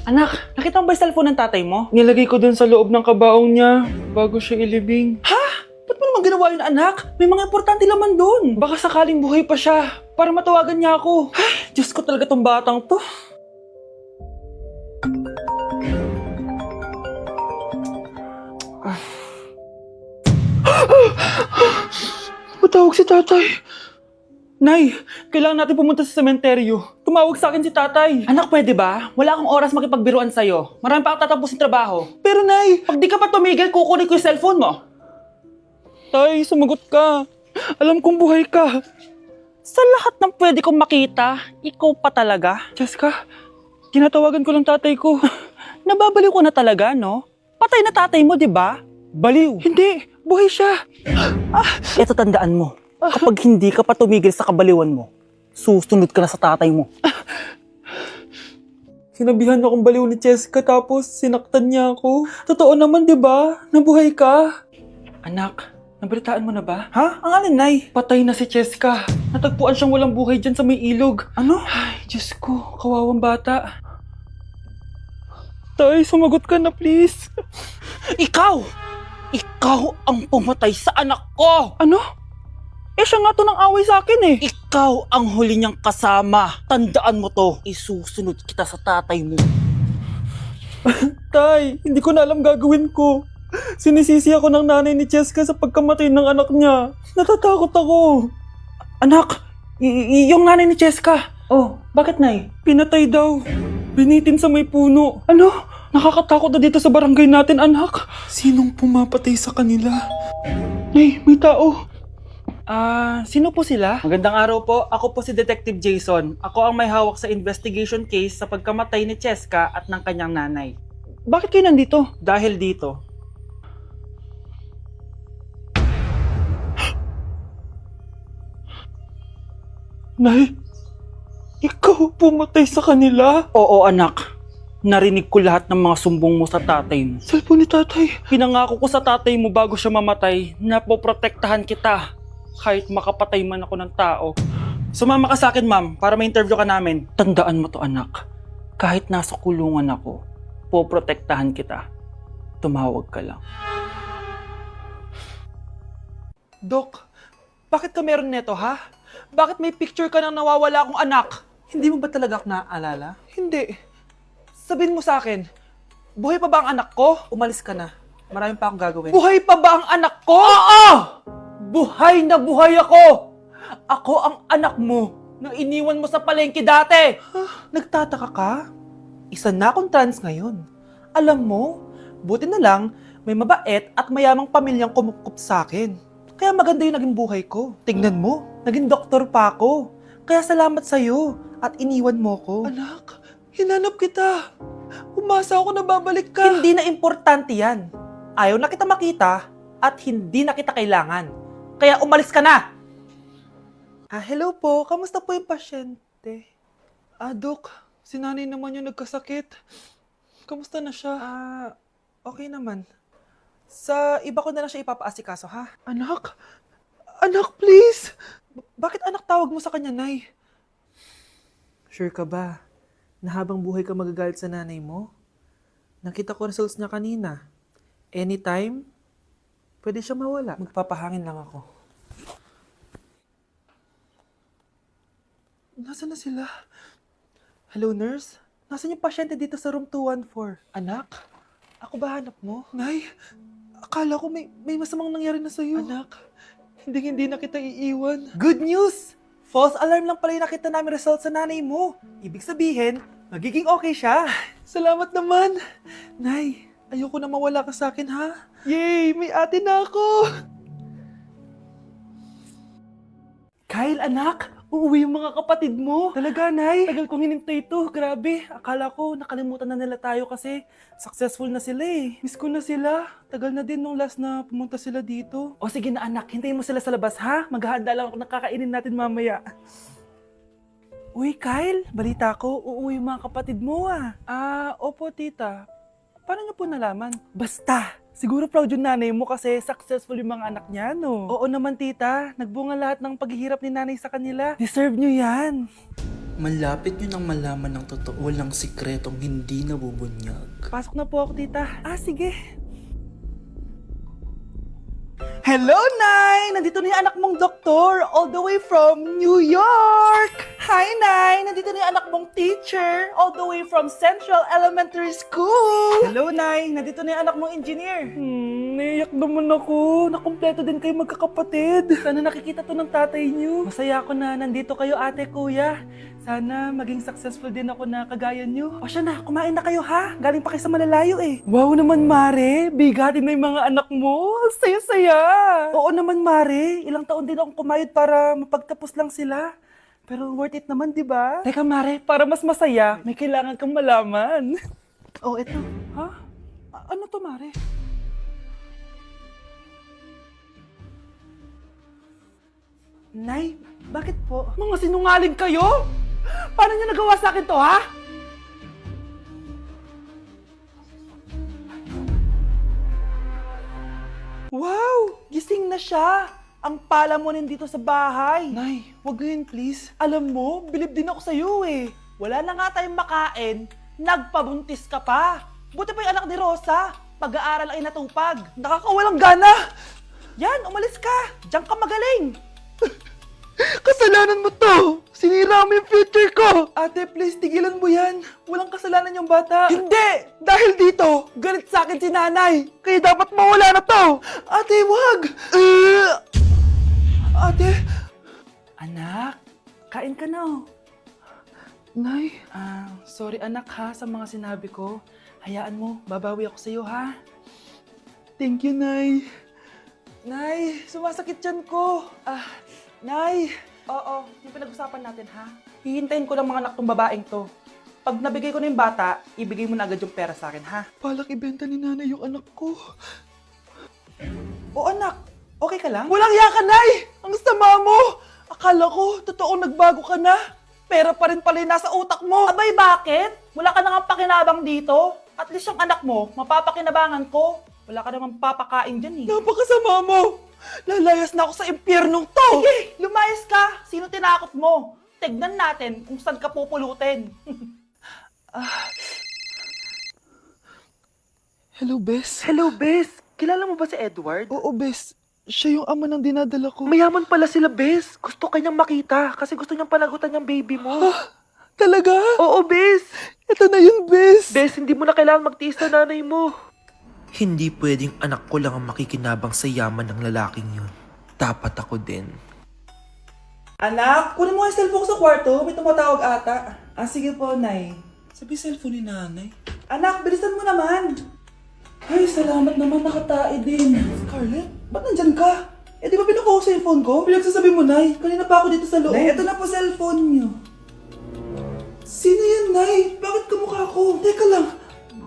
Anak, nakita mo ba yung cellphone ng tatay mo? Nilagay ko dun sa loob ng kabaong niya bago siya ilibing. Ba't mo naman ginawa yun, anak? May mga importante laman doon. Baka sakaling buhay pa siya para matawagan niya ako. Ay, Diyos ko talaga tong batang to. Matawag si tatay. Nay, kailangan natin pumunta sa sementeryo. Tumawag sa akin si tatay. Anak, pwede ba? Wala akong oras makipagbiruan sa'yo. Marami pa akong tatapusin trabaho. Pero Nay, pag di ka pa tumigil, kukunin ko yung cellphone mo. Tay, sumagot ka. Alam kong buhay ka. Sa lahat ng pwede kong makita, ikaw pa talaga. Jessica, tinatawagan ko lang tatay ko. Nababaliw ko na talaga, no? Patay na tatay mo, di ba? Baliw. Hindi, buhay siya. Ito tandaan mo, kapag hindi ka pa tumigil sa kabaliwan mo, susunod ka na sa tatay mo. Sinabihan akong baliw ni Jessica tapos sinaktan niya ako. Totoo naman, di ba? Nabuhay ka. Anak, nabalitaan mo na ba? Ha? Ang alin, Nay? Patay na si Jessica. Natagpuan siyang walang buhay dyan sa may ilog. Ano? Ay, Diyos ko, kawawang bata. Tay, sumagot ka na please. Ikaw! Ikaw ang pumatay sa anak ko! Ano? Eh siya nga to ng away sa akin eh. Ikaw ang huli niyang kasama. Tandaan mo to. Isusunod kita sa tatay mo. Tay, hindi ko na alam gagawin ko. Sinisisi ako ng nanay ni Jessica sa pagkamatay ng anak niya. Natatakot ako. Anak, yung nanay ni Jessica. Oh, bakit Nay? Pinatay daw. Binitin sa may puno. Ano? Nakakatakot na dito sa barangay natin, anak. Sinong pumapatay sa kanila? Nay, may tao. Sino po sila? Magandang araw po. Ako po si Detective Jason. Ako ang may hawak sa investigation case sa pagkamatay ni Cheska at ng kanyang nanay. Bakit kayo nandito? Dahil dito. Nay, ikaw pumatay sa kanila? Oo anak. Narinig ko lahat ng mga sumbong mo sa tatay mo. Cellphone ni tatay. Pinangako ko sa tatay mo bago siya mamatay na poprotektahan kita kahit makapatay man ako ng tao. Sumama ka sa akin, ma'am, para ma-interview ka namin. Tandaan mo to, anak. Kahit nasa kulungan ako, poprotektahan kita. Tumawag ka lang. Dok, bakit ka meron neto, ha? Bakit may picture ka ng nawawala akong anak? Hindi mo ba talaga ako naaalala? Hindi. Sabihin mo sa akin, buhay pa ba ang anak ko? Umalis ka na. Marami pa akong gagawin. Buhay pa ba ang anak ko? Oo! Buhay na buhay ako! Ako ang anak mo na iniwan mo sa palengke dati! Nagtataka ka? Isa na akong trans ngayon. Alam mo, buti na lang may mabait at mayamang pamilyang kumukup sa akin. Kaya maganda yung naging buhay ko. Tingnan mo, naging doktor pa ako. Kaya salamat sa'yo at iniwan mo ko. Anak, hinanap kita. Umasa ako na babalik ka. Hindi na importante yan. Ayaw na kita makita at hindi na kita kailangan. Kaya umalis ka na! Hello po. Kamusta po yung pasyente? Dok, si nanay naman yung nagkasakit. Kamusta na siya? Okay naman. Sa iba ko na lang siya ipapaasikaso, ha? Anak? Anak, please! Bakit anak tawag mo sa kanya, Nay? Sure ka ba na habang buhay ka magagalit sa nanay mo? Nakita ko results niya kanina. Anytime, pwede siya mawala. Magpapahangin lang ako. Nasaan na sila? Hello, nurse? Nasaan yung pasyente dito sa room 214? Anak? Ako ba hanap mo? Nay, akala ko may masamang nangyari na sa'yo. Anak, hindi na kita iiwan. Good news! False alarm lang pala yung nakita namin results sa nanay mo. Ibig sabihin, magiging okay siya. Salamat naman. Nay, ayoko na mawala ka sa akin, ha? Yay! May ate na ako! Kyle, anak! Uuwi yung mga kapatid mo. Talaga, Nay? Tagal kong hinintay ito. Grabe. Akala ko nakalimutan na nila tayo kasi successful na sila eh. Miss ko na sila. Tagal na din nung last na pumunta sila dito. O sige na anak, hintayin mo sila sa labas ha. Maghahanda lang ako ng kakainin natin mamaya. Uy Kyle, balita ko, uuwi yung mga kapatid mo ah. Opo tita. Paano niyo po nalaman? Basta, siguro proud yung nanay mo kasi successful yung mga anak niya, no? Oo naman tita, nagbunga lahat ng paghihirap ni nanay sa kanila. Deserve nyo yan. Malapit nyo nang malaman ng totoo, walang sikretong hindi nabubunyag. Pasok na po ako, tita. Sige. Hello, Nay! Nandito na yung anak mong doktor, all the way from New York! Hi, Nay! Nandito na yung anak mong teacher, all the way from Central Elementary School! Hello, Nay! Nandito na yung anak mong engineer. Naiyak naman ako. Nakumpleto din kayo magkakapatid. Sana nakikita to ng tatay niyo. Masaya ako na nandito kayo, ate, kuya. Sana maging successful din ako na kagaya niyo. O siya na, kumain na kayo ha. Galing pa kayo sa malalayo eh. Wow naman, Mare. Bigatin na yung mga anak mo. Saya-saya. Oo naman, Mare. Ilang taon din akong kumayod para mapagtapos lang sila. Pero worth it naman, di ba? Teka, Mare, para mas masaya, may kailangan kang malaman. Oh, eto. Ha? Ano to, Mare? Nay, bakit po? Mga sinungaling kayo? Paano niyo nagawa sa akin to, ha? Wow! Gising na siya! Ang pala mo nandito sa bahay. Nay, wag ganyan please. Alam mo, bilib din ako sa'yo eh. Wala na nga tayong makain, nagpabuntis ka pa. Buti pa yung anak ni Rosa, pag-aaral ay natupag. Nakakawalang gana! Yan, umalis ka! Diyan ka magaling! Kasalanan mo to! Sinira mo yung future ko! Ate, please, tigilan mo yan. Walang kasalanan yung bata. Hindi! Dahil dito, galit sa akin si nanay. Kaya dapat mawala na to! Ate, wag! Ate! Anak, kain ka na. Nay? Sorry anak ha sa mga sinabi ko. Hayaan mo, babawi ako sa'yo ha. Thank you, Nay. Nay, sumasakit yan ko. Nay! Oo, yung pinag-usapan natin ha. Hihintayin ko lang mga anak tong babaeng to. Pag nabigay ko na yung bata, ibigay mo na agad yung pera sa akin ha. Palak ibenta ni nanay yung anak ko. O anak, okay ka lang? Walang iya ka, Nay! Ang sama mo! Akala ko, totoong nagbago ka na. Pera pa rin pala yung nasa utak mo. Abay, bakit? Wala ka nang pakinabang dito. At least yung anak mo, mapapakinabangan ko. Wala ka namang papakain dyan eh. Napakasama mo! Lalayas na ako sa impyernong to! Sige, lumayas ka! Sino tinakot mo? Tignan natin kung saan ka pupulutin. Hello, Bes. Hello, Bes. Kilala mo ba si Edward? Oo, Bes. Siya yung ama ng dinadala ko. Mayaman pala sila, Bes. Gusto kanyang makita kasi gusto niyang panagutan yung baby mo. Talaga? Oo, Bes. Ito na yun, Bes. Bes, hindi mo na kailangan magtiis na nanay mo. Hindi pwedeng anak ko lang ang makikinabang sa yaman ng lalaking yun. Dapat ako din. Anak, kunin mo yung cellphone ko sa kwarto. May tumatawag ata. Sige po, Nay. Sabi cellphone ni nanay. Anak, bilisan mo naman. Ay, salamat naman, nakatae din. Scarlett, ba't nandyan ka? Di ba pinukuha ko sa phone ko? Pinagsasabi mo, Nay. Kanina pa ako dito sa loob. Nay, ito na po cellphone niyo. Sino yan, Nay? Bakit kamukha ko? Teka lang,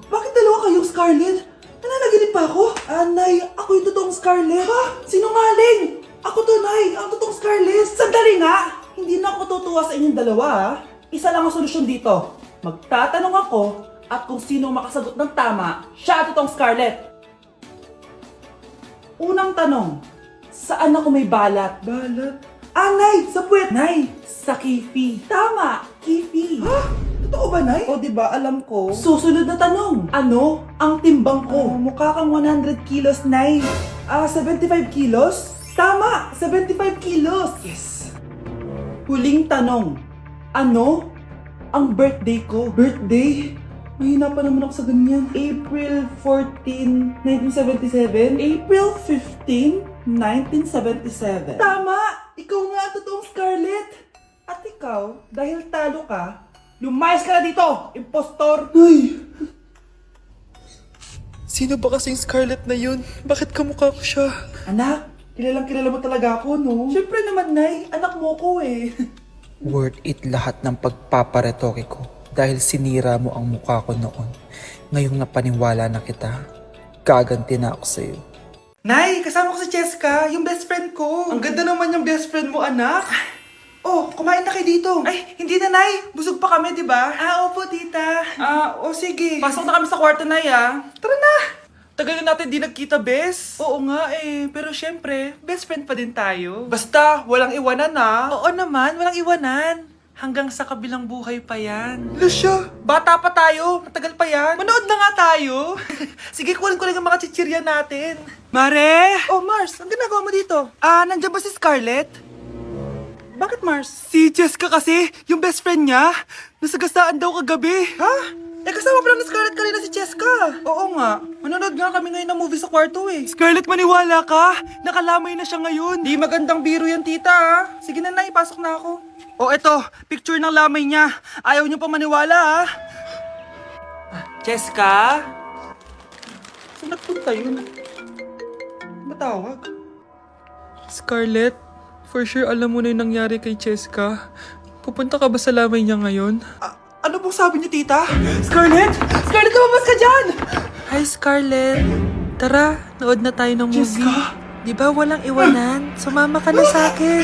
bakit dalawa kayong Scarlett? Nananaginip pa ako? Nay, ako yung totoong Scarlett. Ha? Sinungaling! Ako to, Nay. Ang totoong Scarlett. Sandali nga! Hindi na ako tutuwa sa inyong dalawa, ha? Isa lang ang solusyon dito. Magtatanong ako at kung sino makasagot ng tama, siya ang totoong Scarlett. Unang tanong, saan ako may balat? Balat? Nay! Sa puwet! Nay! Sa kifi. Tama! Kifi. Ha? Totoo ba, Nay? O, diba? Alam ko. Susunod na tanong. Ano ang timbang ko? Mukha kang 100 kilos, Nay. 75 kilos? Tama! 75 kilos! Yes! Huling tanong. Ano ang birthday ko? Birthday? Mahina pa naman ako sa ganyan. April 14, 1977? April 15, 1977. Tama! Ikaw nga ang totoong Scarlett! At ikaw, dahil talo ka, lumayas ka na dito, impostor! Ay! Sino ba kasing Scarlett na yun? Bakit kamukha ko siya? Anak, kilala mo talaga ako, no? Siyempre naman, Nay. Anak mo ko eh. Worth it lahat ng pagpaparetoke ko dahil sinira mo ang mukha ko noon. Ngayong napaniwala na kita, gaganti na ako sa'yo. Nay, kasama ko si Cheska, yung best friend ko. Ang ganda naman yung best friend mo, anak. Oh, kumain na kayo dito. Ay, hindi na, Nay. Busog pa kami, di ba? Opo, tita. Sige. Pasok na kami sa kwarto, Nay, Tara na. Tagal na natin di nagkita, bes. Oo nga pero syempre, best friend pa din tayo. Basta, walang iwanan Oo naman, walang iwanan. Hanggang sa kabilang buhay pa yan. Lasya! Bata pa tayo. Matagal pa yan. Manood na nga tayo. Sige, kunin ko lang ang mga chichirya natin. Mare! Oh, Mars, ang ginagawa mo dito? Nandiyan ba si Scarlett? Bakit, Mars? Si Jessica kasi, yung best friend niya, nasagasaan daw kagabi. Ha? Kasama pala ni Scarlett kanina si Jessica. Oo nga. Manonood nga kami ngayon ng movie sa kwarto eh. Scarlett, maniwala ka. Nakalamay na siya ngayon. Di magandang biro yan, tita ha. Sige na, ipasok na ako. Oh, eto. Picture ng lamay niya. Ayaw niyo pa maniwala ha. Jessica? Saan nagpunta yun? Matawag. Scarlett, for sure alam mo na yung nangyari kay Cheska. Pupunta ka ba sa lamay niya ngayon? Ano pong sabi niyo, tita? Scarlett! Scarlett, lumabas ka dyan! Hi, Scarlett. Tara, nood na tayo ng movie. Jessica? Di ba walang iwanan? Sumama ka na sa akin.